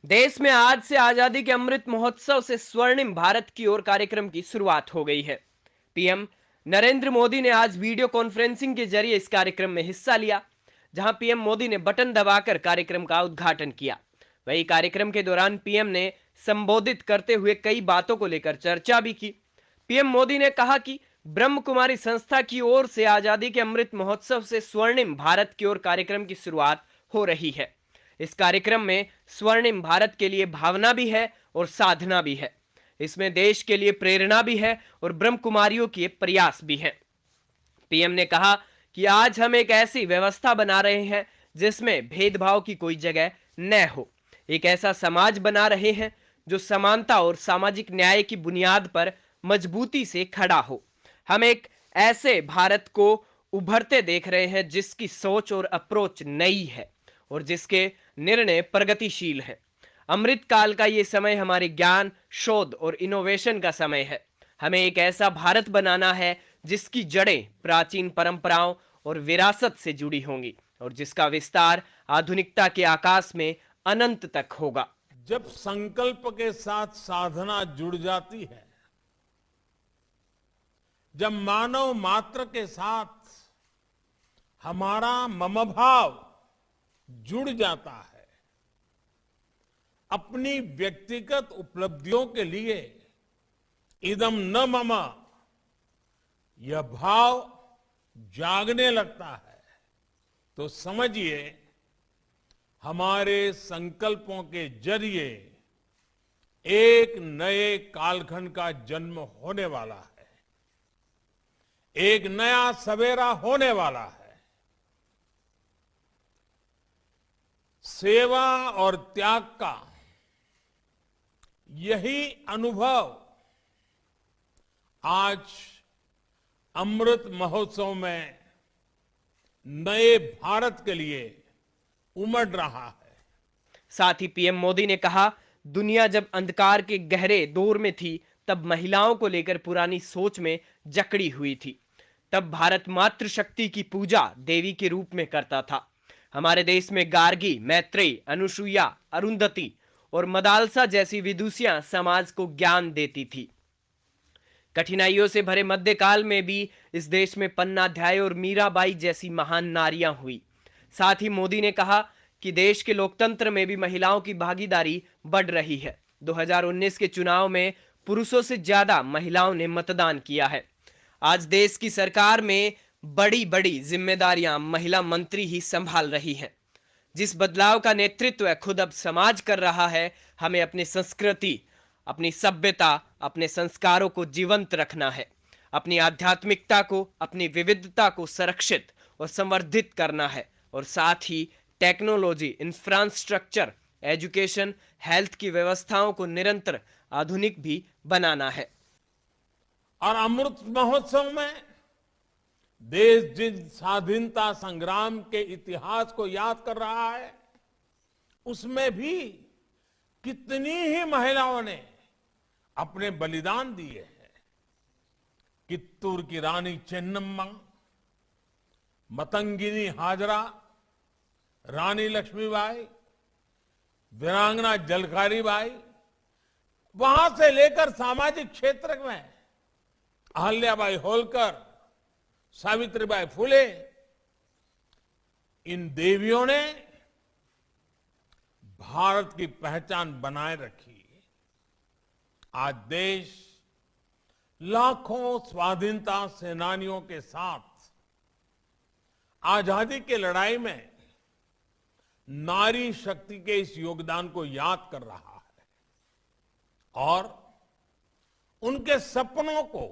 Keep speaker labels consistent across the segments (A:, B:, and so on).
A: देश में आज से आजादी के अमृत महोत्सव से स्वर्णिम भारत की ओर कार्यक्रम की शुरुआत हो गई है। पीएम नरेंद्र मोदी ने आज वीडियो कॉन्फ्रेंसिंग के जरिए इस कार्यक्रम में हिस्सा लिया, जहां पीएम मोदी ने बटन दबाकर कार्यक्रम का उद्घाटन किया। वही कार्यक्रम के दौरान पीएम ने संबोधित करते हुए कई बातों को लेकर चर्चा भी की। पीएम मोदी ने कहा कि ब्रह्म कुमारी संस्था की ओर से आजादी के अमृत महोत्सव से स्वर्णिम भारत की ओर कार्यक्रम की शुरुआत हो रही है। इस कार्यक्रम में स्वर्णिम भारत के लिए भावना भी है और साधना भी है। इसमें देश के लिए प्रेरणा भी है और ब्रह्म कुमारियों के प्रयास भी है। पीएम ने कहा कि आज हम एक ऐसी व्यवस्था बना रहे हैं जिसमें भेदभाव की कोई जगह न हो। एक ऐसा समाज बना रहे हैं जो समानता और सामाजिक न्याय की बुनियाद पर मजबूती से खड़ा हो। हम एक ऐसे भारत को उभरते देख रहे हैं जिसकी सोच और अप्रोच नई है और जिसके निर्णय प्रगतिशील हैं। अमृत काल का ये समय हमारे ज्ञान, शोध और इनोवेशन का समय है। हमें एक ऐसा भारत बनाना है जिसकी जड़ें प्राचीन परंपराओं और विरासत से जुड़ी होंगी और जिसका विस्तार आधुनिकता के आकाश में अनंत तक होगा।
B: जब संकल्प के साथ साधना जुड़ जाती है, जब मानव मात्र के साथ हमारा मम भाव जुड़ जाता है, अपनी व्यक्तिगत उपलब्धियों के लिए इदम न मम यह भाव जागने लगता है, तो समझिए हमारे संकल्पों के जरिए एक नए कालखंड का जन्म होने वाला है, एक नया सवेरा होने वाला है। सेवा और त्याग का यही अनुभव आज अमृत महोत्सव में नए भारत के लिए उमड़ रहा है।
A: साथ ही पीएम मोदी ने कहा, दुनिया जब अंधकार के गहरे दौर में थी तब महिलाओं को लेकर पुरानी सोच में जकड़ी हुई थी। तब भारत मातृशक्ति की पूजा देवी के रूप में करता था। हमारे देश में गार्गी, मैत्रेयी, अनुसुईया, अरुंधति और मदालसा जैसी विदुषियां समाज को ज्ञान देती थी। कठिनाइयों से भरे मध्यकाल में भी इस देश में पन्नाध्याय और मीराबाई जैसी महान नारियां हुई। साथ ही मोदी ने कहा कि देश के लोकतंत्र में भी महिलाओं की भागीदारी बढ़ रही है। 2019 के चुनाव में पुरुषों से ज्यादा महिलाओं ने मतदान किया है। आज देश की सरकार में बड़ी बड़ी जिम्मेदारियां महिला मंत्री ही संभाल रही हैं। जिस बदलाव का नेतृत्व खुद अब समाज कर रहा है, हमें अपनी संस्कृति, अपनी सभ्यता, अपने संस्कारों को जीवंत रखना है। अपनी आध्यात्मिकता को, अपनी विविधता को संरक्षित और संवर्धित करना है और साथ ही टेक्नोलॉजी, इंफ्रास्ट्रक्चर, एजुकेशन, हेल्थ की व्यवस्थाओं को निरंतर आधुनिक भी बनाना है।
B: और अमृत महोत्सव में देश जिन स्वाधीनता संग्राम के इतिहास को याद कर रहा है, उसमें भी कितनी ही महिलाओं ने अपने बलिदान दिए हैं। कित्तूर की रानी चेन्नम्मा, मतंगिनी हाजरा, रानी लक्ष्मीबाई, वीरांगना झलकारी बाई, वहां से लेकर सामाजिक क्षेत्र में अहल्याबाई होलकर, सावित्रीबाई फुले, इन देवियों ने भारत की पहचान बनाए रखी। आज देश लाखों स्वाधीनता सेनानियों के साथ आजादी की लड़ाई में नारी शक्ति के इस योगदान को याद कर रहा है और उनके सपनों को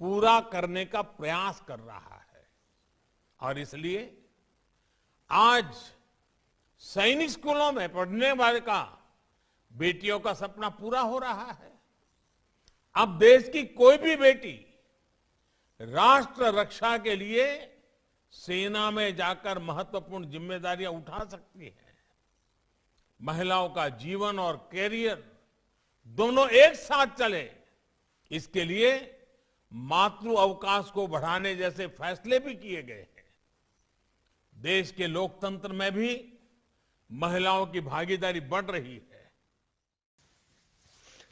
B: पूरा करने का प्रयास कर रहा है। और इसलिए आज सैनिक स्कूलों में पढ़ने वाले का बेटियों का सपना पूरा हो रहा है। अब देश की कोई भी बेटी राष्ट्र रक्षा के लिए सेना में जाकर महत्वपूर्ण जिम्मेदारियां उठा सकती है। महिलाओं का जीवन और कैरियर दोनों एक साथ चले, इसके लिए मातृ अवकाश को बढ़ाने जैसे फैसले भी किए गए हैं। देश के लोकतंत्र में भी महिलाओं की भागीदारी बढ़ रही है।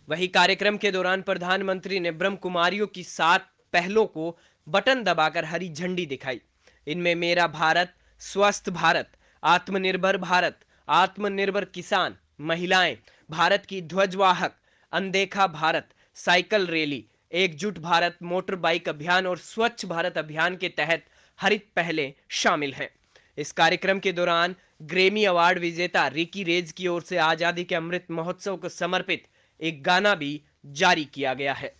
A: वहीं कार्यक्रम के दौरान प्रधानमंत्री ने ब्रह्म कुमारियों की 7 पहलों को बटन दबाकर हरी झंडी दिखाई। इनमें मेरा भारत, स्वस्थ भारत, आत्मनिर्भर भारत, आत्मनिर्भर किसान, महिलाएं, भारत की ध्वजवाहक, अनदेखा भारत, साइकिल रैली, एकजुट भारत, मोटर बाइक अभियान और स्वच्छ भारत अभियान के तहत हरित पहलें शामिल हैं। इस कार्यक्रम के दौरान ग्रेमी अवार्ड विजेता रिकी रेज की ओर से आजादी के अमृत महोत्सव को समर्पित एक गाना भी जारी किया गया है।